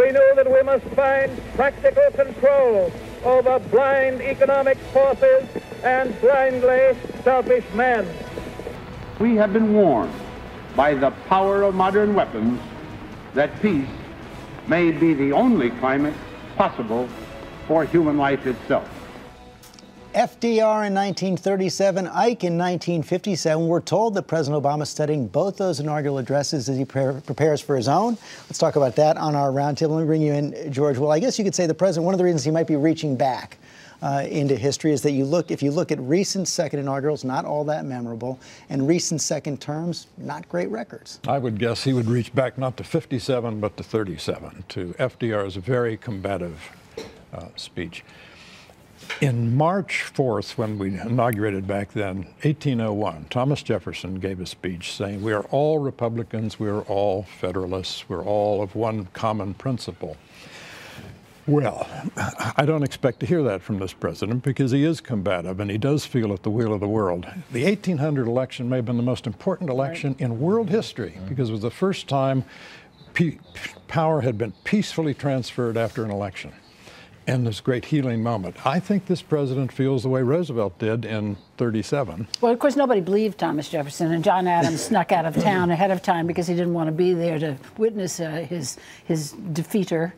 We knew that we must find practical control over blind economic forces and blindly selfish men. We have been warned by the power of modern weapons that peace may be the only climate possible for human life itself. FDR in 1937, Ike in 1957. We're told that President Obama is studying both those inaugural addresses as he prepares for his own. Let's talk about that on our roundtable. Let me bring you in, George. Well, I guess you could say the president, one of the reasons he might be reaching back into history is that if you look at recent second inaugurals, not all that memorable, and recent second terms, not great records. I would guess he would reach back not to 57, but to 37, to FDR's very combative speech. In March 4th, when we inaugurated back then, 1801, Thomas Jefferson gave a speech saying, "We are all Republicans, we are all Federalists, we're all of one common principle." Well, I don't expect to hear that from this president because he is combative and he does feel at the wheel of the world. The 1800 election may have been the most important election in world history because it was the first time power had been peacefully transferred after an election. And this great healing moment. I think this president feels the way Roosevelt did in 37. Well, of course, nobody believed Thomas Jefferson, and John Adams snuck out of town ahead of time because he didn't want to be there to witness his defeater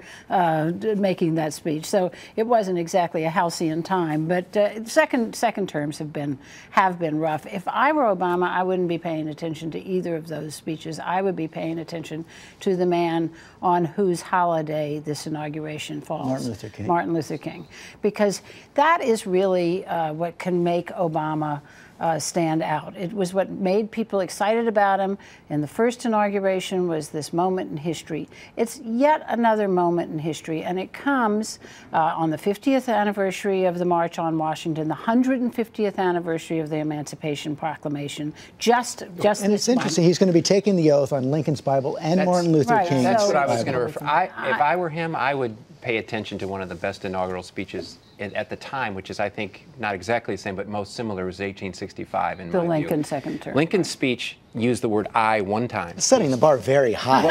making that speech. So it wasn't exactly a halcyon time. But second terms have been rough. If I were Obama, I wouldn't be paying attention to either of those speeches. I would be paying attention to the man on whose holiday this inauguration falls. Martin Luther King. Because that is really what can make Obama stand out. It was what made people excited about him, and the first inauguration was this moment in history. It's yet another moment in history, and it comes on the 50th anniversary of the March on Washington, the 150th anniversary of the Emancipation Proclamation, just and it's interesting, month. he's going to be taking the oath on Lincoln's Bible and Martin Luther King's That's what I was Bible. going to refer. If I were him, I would pay attention to one of the best inaugural speeches at the time, which is, I think, not exactly the same, but most similar, was 1865 in my view. The Lincoln second term. Lincoln's speech used the word "I" one time. Setting the bar very high.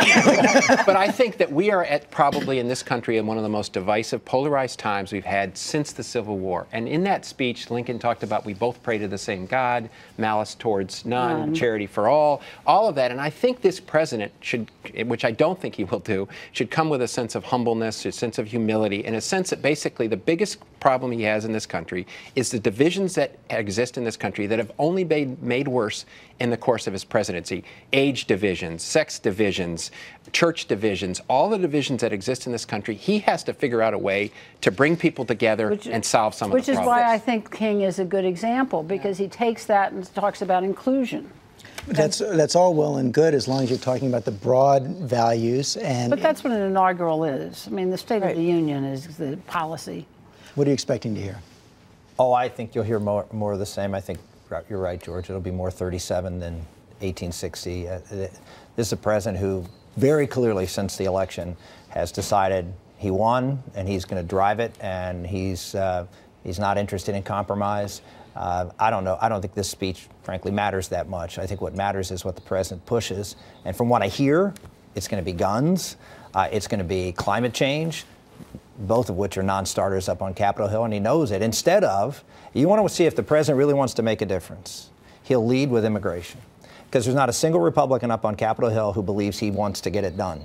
But I think that we are at probably in this country in one of the most divisive, polarized times we've had since the Civil War. And in that speech, Lincoln talked about we both pray to the same God, malice towards none, charity for all of that. And I think this president should, which I don't think he will do, should come with a sense of humbleness, a sense of humility, and a sense that basically the biggest problem he has in this country is the divisions that exist in this country that have only been made worse in the course of his presidency. Age divisions, sex divisions, church divisions, all the divisions that exist in this country, he has to figure out a way to bring people together and solve some of the problems. Which is why I think King is a good example, because he takes that and talks about inclusion. That's all well and good as long as you're talking about the broad values. But that's what an inaugural is. I mean, the State of the Union is the policy. What are you expecting to hear? Oh, I think you'll hear more of the same. I think you're right, George. It'll be more 37 than 1860. This is a president who very clearly since the election has decided he won and he's going to drive it, and he's not interested in compromise. I don't know. I don't think this speech, frankly, matters that much. I think what matters is what the president pushes. And from what I hear, it's going to be guns. It's going to be climate change, both of which are non-starters up on Capitol Hill, and he knows it. Instead of, you want to see if the president really wants to make a difference, he'll lead with immigration. Because there's not a single Republican up on Capitol Hill who believes he wants to get it done.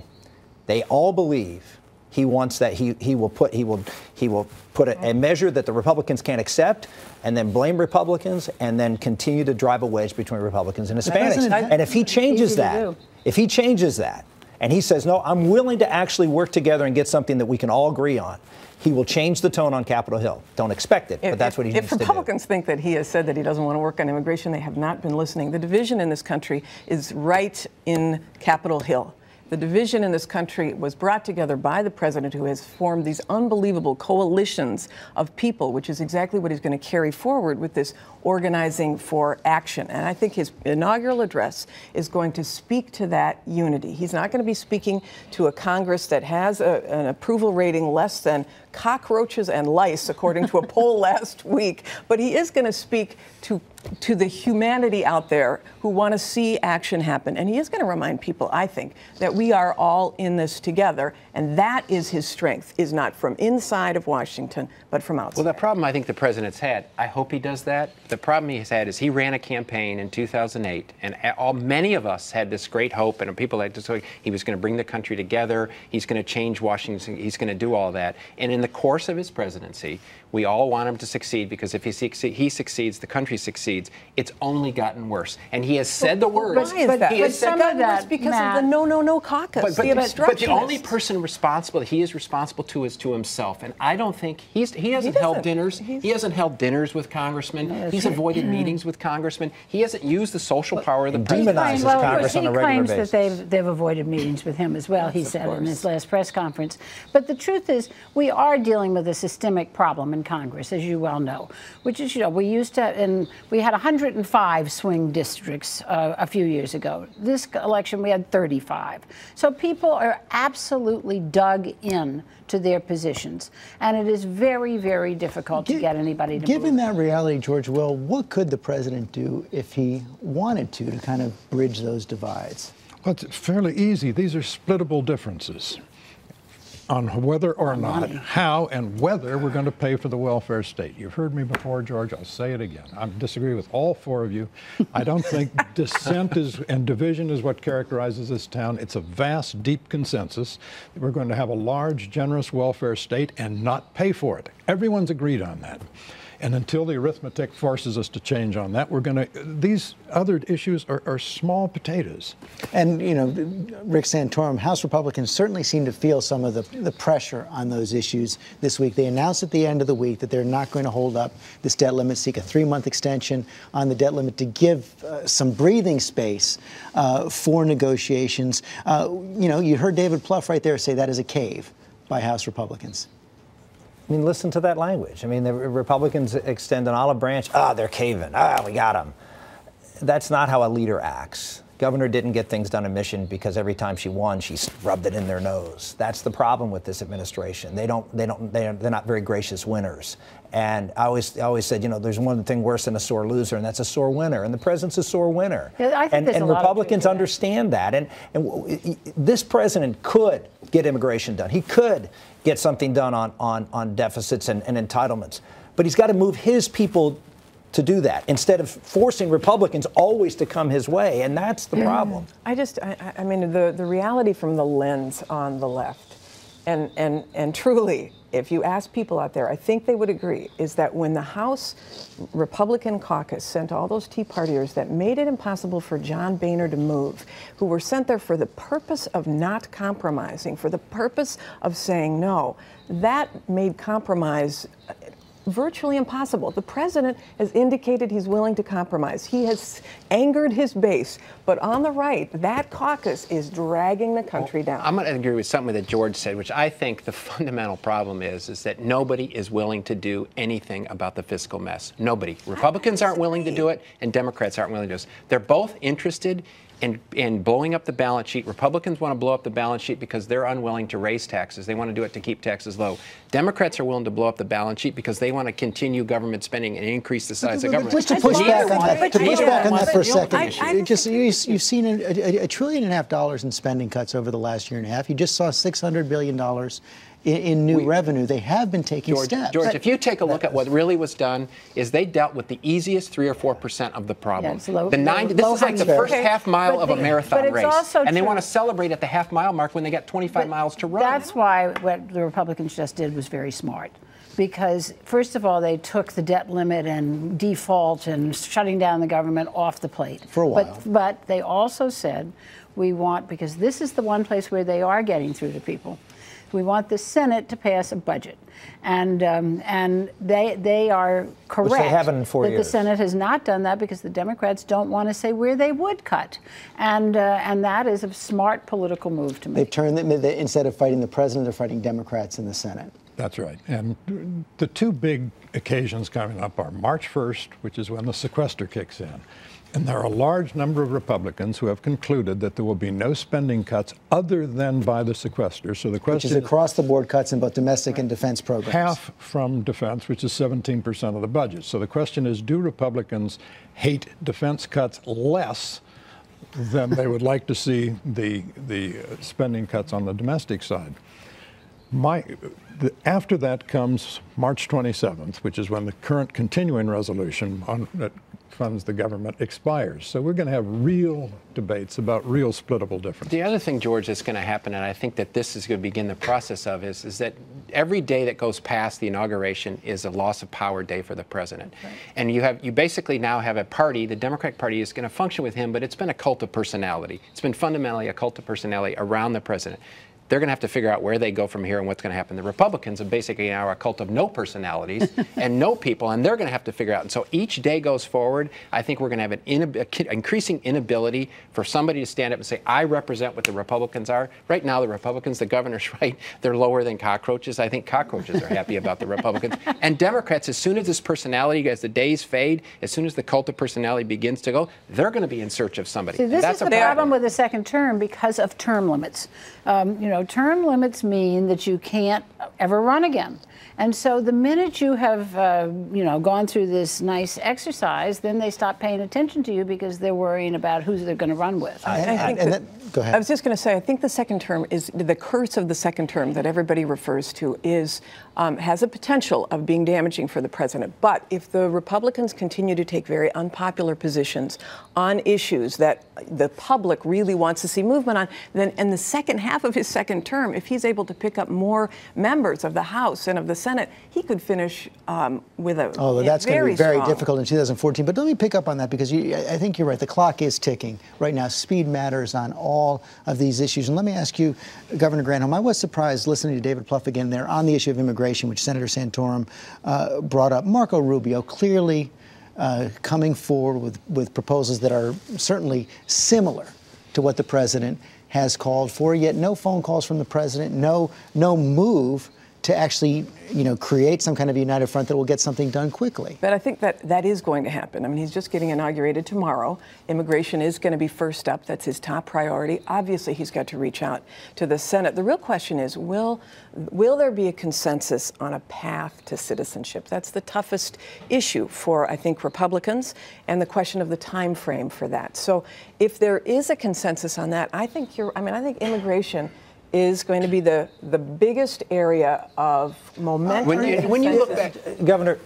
They all believe he wants that he will put a measure that the Republicans can't accept, and then blame Republicans, and then continue to drive a wedge between Republicans and Hispanics. And if he changes that, and he says, no, I'm willing to actually work together and get something that we can all agree on, he will change the tone on Capitol Hill. Don't expect it, but that's what he needs to do. If Republicans think that he has said that he doesn't want to work on immigration, they have not been listening. The division in this country is right in Capitol Hill. The division in this country was brought together by the president, who has formed these unbelievable coalitions of people, which is exactly what he's going to carry forward with this organizing for action. And I think his inaugural address is going to speak to that unity. He's not going to be speaking to a Congress that has an approval rating less than cockroaches and lice, according to a poll last week. But he is going to speak to to the humanity out there who want to see action happen. And he is going to remind people, I think, that we are all in this together. And that is his strength, is not from inside of Washington, but from outside. Well, the problem I think the president's had, I hope he does that. The problem he's had is he ran a campaign in 2008, and many of us had this great hope, and people like to say he was going to bring the country together, he's going to change Washington, he's going to do all that. And in the course of his presidency, we all want him to succeed, because if he succeeds, the country succeeds. It's only gotten worse. And he has said the words. Why is that? He has said Some of that, because of the no caucus. But the only person responsible, he is responsible to, is to himself. And I don't think he hasn't held dinners. He hasn't held dinners with congressmen. He's avoided meetings with congressmen. He hasn't used the social power of the president. Demonizes Congress on a regular basis. He claims that they've avoided meetings with him as well, he said in his last press conference. But the truth is, we are dealing with a systemic problem in Congress, as you well know, which is, we used to, and we had 105 swing districts a few years ago. This election, we had 35. So people are absolutely dug in to their positions, and it is very, very difficult to get anybody to Given move. that reality, George Will, what could the president do if he wanted to kind of bridge those divides? Well, it's fairly easy. These are splittable differences on whether or not, how and whether we're going to pay for the welfare state. You've heard me before, George. I'll say it again. I disagree with all four of you. I don't think dissent and division is what characterizes this town. It's a vast, deep consensus that we're going to have a large, generous welfare state and not pay for it. Everyone's agreed on that. And until the arithmetic forces us to change on that, these other issues are small potatoes. And, Rick Santorum, House Republicans certainly seem to feel some of the pressure on those issues this week. They announced at the end of the week that they're not going to hold up this debt limit, seek a 3-month extension on the debt limit to give some breathing space for negotiations. You heard David Plouffe right there say that is a cave by House Republicans. I mean, listen to that language. I mean, the Republicans extend an olive branch. They're caving. We got them. That's not how a leader acts. Governor didn't get things done in Michigan because every time she won, she rubbed it in their nose. That's the problem with this administration. They're not very gracious winners. And I always said, there's one thing worse than a sore loser, and that's a sore winner. And the president's a sore winner. Yeah, I think and Republicans understand that. And this president could get immigration done. He could get something done on deficits and entitlements. But he's got to move his people to do that instead of forcing Republicans always to come his way. And that's the problem. I mean, the reality from the lens on the left, and truly, if you ask people out there, I think they would agree, is that when the House Republican caucus sent all those Tea Partiers that made it impossible for John Boehner to move, who were sent there for the purpose of not compromising, for the purpose of saying no, that made compromise virtually impossible. The president has indicated he's willing to compromise. He has angered his base. But on the right, that caucus is dragging the country down. I'm going to agree with something that George said, which I think the fundamental problem is that nobody is willing to do anything about the fiscal mess. Nobody. Republicans aren't willing to do it, and Democrats aren't willing to do it. They're both interested in blowing up the balance sheet. Republicans want to blow up the balance sheet because they're unwilling to raise taxes. They want to do it to keep taxes low. Democrats are willing to blow up the balance sheet because they want to continue government spending and increase the size of government. Just to push back on that for a second. You've seen $1.5 trillion in spending cuts over the last year and a half. You just saw $600 billion in new revenue. They have been taking steps. George, if you take a look at what really was done, is they dealt with the easiest 3 or 4% of the problem. Yeah, this is like the first half mile of a marathon race, and they want to celebrate at the half-mile mark when they got 25 miles to run. That's why what the Republicans just did was very smart. Because, first of all, they took the debt limit and default and shutting down the government off the plate. For a while. But they also said, because this is the one place where they are getting through to people, we want the Senate to pass a budget. And they are correct. Which they haven't in 4 years. The Senate has not done that because the Democrats don't want to say where they would cut. And that is a smart political move to make. They've turned, instead of fighting the president, they're fighting Democrats in the Senate. That's right. And the two big occasions coming up are March 1st, which is when the sequester kicks in. And there are a large number of Republicans who have concluded that there will be no spending cuts other than by the sequester. So the question is across-the-board cuts in both domestic and defense programs. Half from defense, which is 17% of the budget. So the question is, do Republicans hate defense cuts less than they would like to see the spending cuts on the domestic side? After that comes March 27th, which is when the current continuing resolution that funds the government expires. So we're going to have real debates about real splittable differences. The other thing, George, that's going to happen, and I think that this is going to begin the process of, is that every day that goes past the inauguration is a loss of power day for the president. Right. And you basically now have a party, the Democratic Party is going to function with him, but it's been a cult of personality. It's been fundamentally a cult of personality around the president. They're going to have to figure out where they go from here and what's going to happen. The Republicans are basically now a cult of no personalities and no people, and they're going to have to figure out. And so each day goes forward, I think we're going to have an increasing inability for somebody to stand up and say, I represent what the Republicans are. Right now, the Republicans, the governor's right, they're lower than cockroaches. I think cockroaches are happy about the Republicans. And Democrats, as soon as this personality, as the days fade, as soon as the cult of personality begins to go, they're going to be in search of somebody. See, this is the problem with the second term because of term limits. Term limits mean that you can't ever run again. And so the minute you have, gone through this nice exercise, then they stop paying attention to you because they're worrying about who they're going to run with. Go ahead. I was just going to say, I think the second term is the curse of the second term that everybody refers to has a potential of being damaging for the president. But if the Republicans continue to take very unpopular positions on issues that the public really wants to see movement on, then in the second half of his second term, if he's able to pick up more members of the House and of the Senate, he could finish with a that's going to be very strong. difficult in 2014. But let me pick up on that because I think you're right. The clock is ticking right now. Speed matters on all of these issues. And let me ask you, Governor Granholm, I was surprised listening to David Plouffe again there on the issue of immigration, which Senator Santorum brought up. Marco Rubio clearly coming forward with proposals that are certainly similar to what the president has called for, yet no phone calls from the president, no move to actually, create some kind of united front that will get something done quickly. But I think that is going to happen. I mean, he's just getting inaugurated tomorrow. Immigration is going to be first up. That's his top priority. Obviously, he's got to reach out to the Senate. The real question is, will there be a consensus on a path to citizenship? That's the toughest issue for, I think, Republicans, and the question of the time frame for that. So if there is a consensus on that, I think immigration is going to be the biggest area of momentum. When you look back, Governor,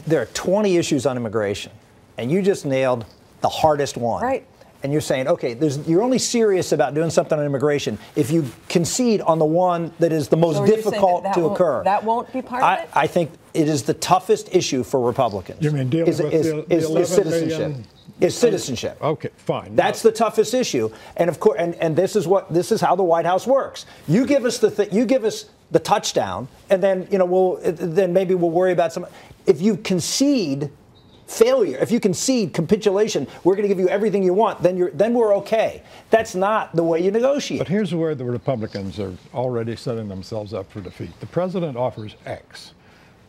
there are 20 issues on immigration, and you just nailed the hardest one. Right. And you're saying, okay, you're only serious about doing something on immigration if you concede on the one that is the most difficult to occur. That won't be part of it? I think it is the toughest issue for Republicans. You mean dealing with the 11 citizenship. million? Is citizenship. Okay, fine. That's the toughest issue, and of course, and this is how the White House works. You give us the touchdown, and then then maybe we'll worry about some. If you concede failure, if you concede capitulation, we're going to give you everything you want. Then we're okay. That's not the way you negotiate. But here's where the Republicans are already setting themselves up for defeat. The president offers X.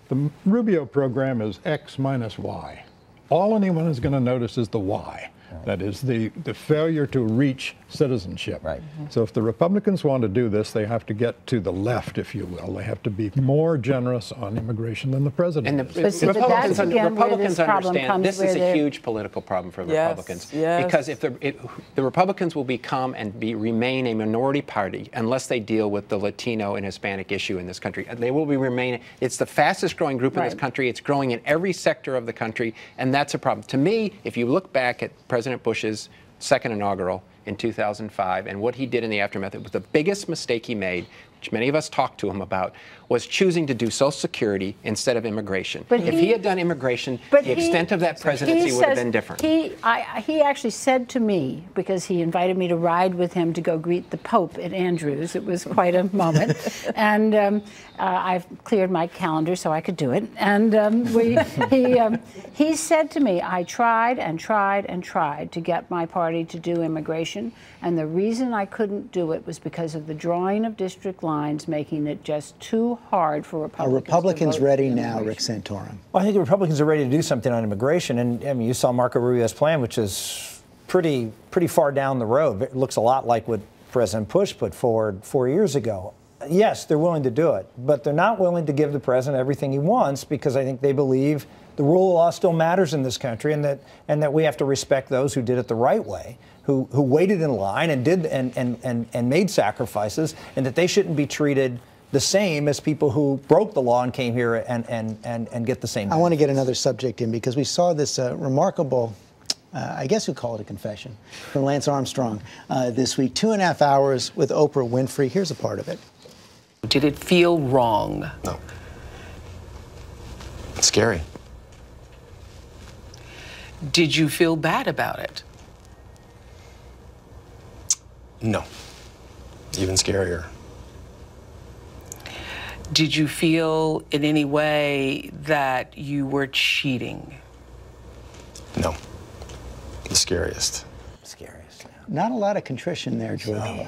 The Rubio program is X minus Y. All anyone is going to notice is the Y. That is the failure to reach citizenship. Right. So if the Republicans want to do this, they have to get to the left, if you will. They have to be more generous on immigration than the president and is. Republicans understand this is a huge political problem for the Republicans. Yes. Because if the Republicans will become and remain a minority party unless they deal with the Latino and Hispanic issue in this country. They will remain. It's the fastest growing group in this country. It's growing in every sector of the country, and that's a problem. To me, if you look back at President Bush's second inaugural in 2005 and what he did in the aftermath, it was the biggest mistake he made, which many of us talked to him about, was choosing to do Social Security instead of immigration. But if he had done immigration, the extent of that presidency would have been different. He actually said to me, because he invited me to ride with him to go greet the Pope at Andrews. It was quite a moment. And I've cleared my calendar so I could do it. And he said to me, I tried and tried and tried to get my party to do immigration. And the reason I couldn't do it was because of the drawing of district lines lines, making it just too hard for Republicans. Are Republicans to vote ready for now, immigration. Rick Santorum? Well, I think the Republicans are ready to do something on immigration, and I mean, you saw Marco Rubio's plan, which is pretty far down the road. It looks a lot like what President Bush put forward 4 years ago. Yes, they're willing to do it, but they're not willing to give the president everything he wants, because I think they believe the rule of law still matters in this country, and that we have to respect those who did it the right way, who waited in line and did and made sacrifices, and that they shouldn't be treated the same as people who broke the law and came here and get the same. I want to get another subject in, because we saw this remarkable, I guess we'd call it a confession, from Lance Armstrong this week. 2.5 hours with Oprah Winfrey. Here's a part of it. Did it feel wrong? No. It's scary. Did you feel bad about it? No. Even scarier. Did you feel in any way that you were cheating? No. The scariest. Scariest. Not a lot of contrition there, George. No.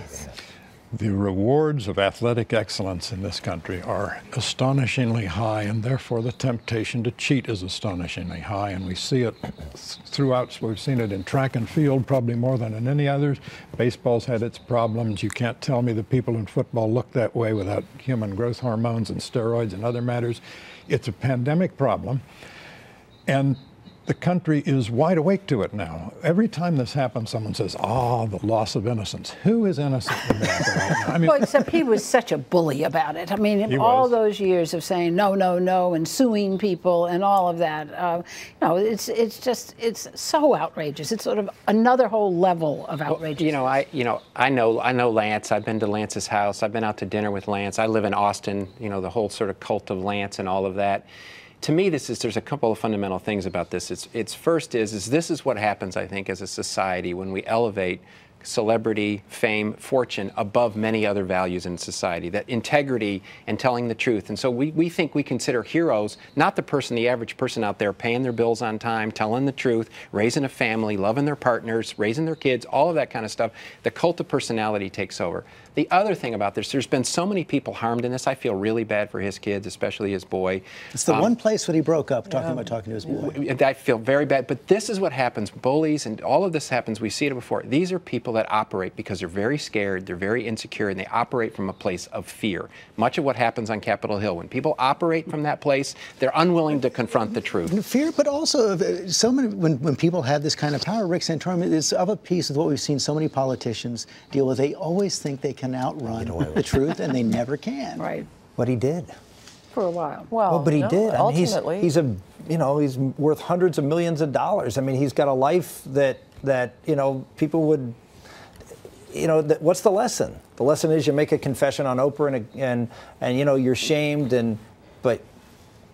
The rewards of athletic excellence in this country are astonishingly high, and therefore the temptation to cheat is astonishingly high. And we see it throughout. We've seen it in track and field probably more than in any others. Baseball's had its problems. You can't tell me the people in football look that way without human growth hormones and steroids and other matters. It's a pandemic problem, and the country is wide awake to it now. Every time this happens, someone says, the loss of innocence. Who is innocent in America right now? I mean, Well, except he was such a bully about it. I mean, all those years of saying no, no, no, and suing people and all of that. It's so outrageous. It's sort of another whole level of outrageous. I know Lance. I've been to Lance's house. I've been out to dinner with Lance. I live in Austin. The whole sort of cult of Lance and all of that. To me, there's a couple of fundamental things about this. First is this is what happens, I think, as a society when we elevate celebrity, fame, fortune above many other values in society, that integrity and telling the truth. And so we think we consider heroes not the average person out there paying their bills on time, telling the truth, raising a family, loving their partners, raising their kids, all of that kind of stuff. The cult of personality takes over. The other thing about this, there's been so many people harmed in this. I feel really bad for his kids, especially his boy. It's the one place when he broke up, talking to his boy. I feel very bad. But this is what happens. Bullies and all of this happens. We see it before. These are people that operate because they're very scared, they're very insecure, and they operate from a place of fear. Much of what happens on Capitol Hill, when people operate from that place, they're unwilling to confront the truth. Fear, but also so many, when people have this kind of power, Rick Santorum, is of a piece of what we've seen so many politicians deal with. They always think they can outrun the truth, and they never can. Right. What he did. For a while. Well, but he did. I mean, ultimately, he's he's worth hundreds of millions of dollars. I mean, he's got a life that people would. What's the lesson? The lesson is you make a confession on Oprah and you're shamed, but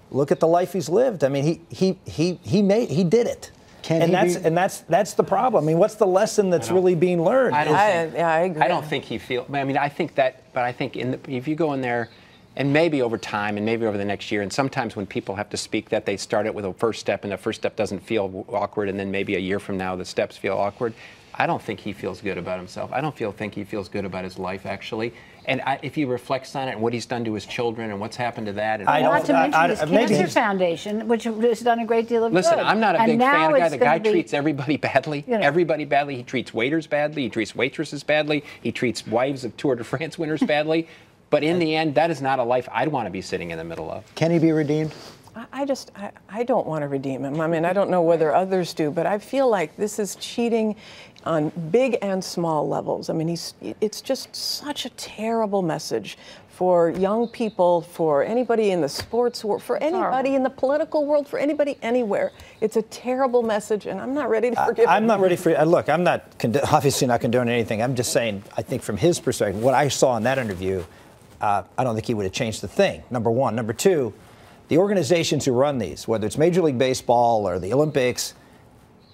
look at the life he's lived. I mean, he did it. That's the problem. I mean, what's the lesson that's really being learned? I agree. I don't think he feels. I mean, I think that, but I think if you go in there, and maybe over time, and maybe over the next year, and sometimes when people have to speak, that they start it with a first step, and the first step doesn't feel awkward, and then maybe a year from now the steps feel awkward. I don't think he feels good about himself. I don't think he feels good about his life, actually. And if he reflects on it and what he's done to his children and what's happened to that. And not to mention his Cancer Foundation, which has done a great deal of good. Listen, I'm not a big fan of the guy. The guy treats everybody badly. You know. Everybody badly. He treats waiters badly. He treats waitresses badly. He treats wives of Tour de France winners badly. But in the end, that is not a life I'd want to be sitting in the middle of. Can he be redeemed? I don't want to redeem him. I mean, I don't know whether others do, but I feel like this is cheating on big and small levels. I mean, it's just such a terrible message for young people, for anybody in the sports world, for anybody in the political world, for anybody anywhere. It's a terrible message, and I'm not ready to forgive him. I'm not ready for. Look, I'm not obviously not condoning anything. I'm just saying, I think from his perspective, what I saw in that interview, I don't think he would have changed the thing, number one. Number two, the organizations who run these, whether it's Major League Baseball or the Olympics,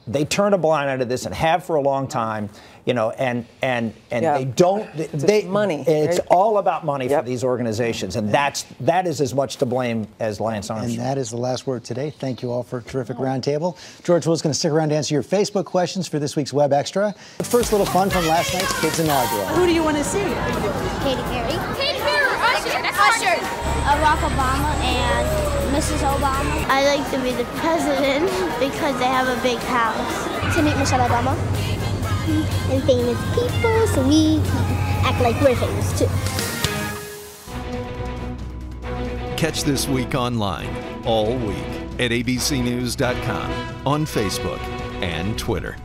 they turn a blind eye to this and have for a long time, and they don't. It's money. It's all about money for these organizations, and that is as much to blame as Lance Armstrong. And that is the last word today. Thank you all for a terrific roundtable. George Will's going to stick around to answer your Facebook questions for this week's Web Extra. But first, little fun from last night's Kids Inaugural. Who do you want to see? Katy Perry. Katy Perry! Usher. Barack Obama and Mrs. Obama. I like to be the president because they have a big house. To meet Michelle Obama. And famous people, so we act like we're famous too. Catch This Week online all week at abcnews.com, on Facebook and Twitter.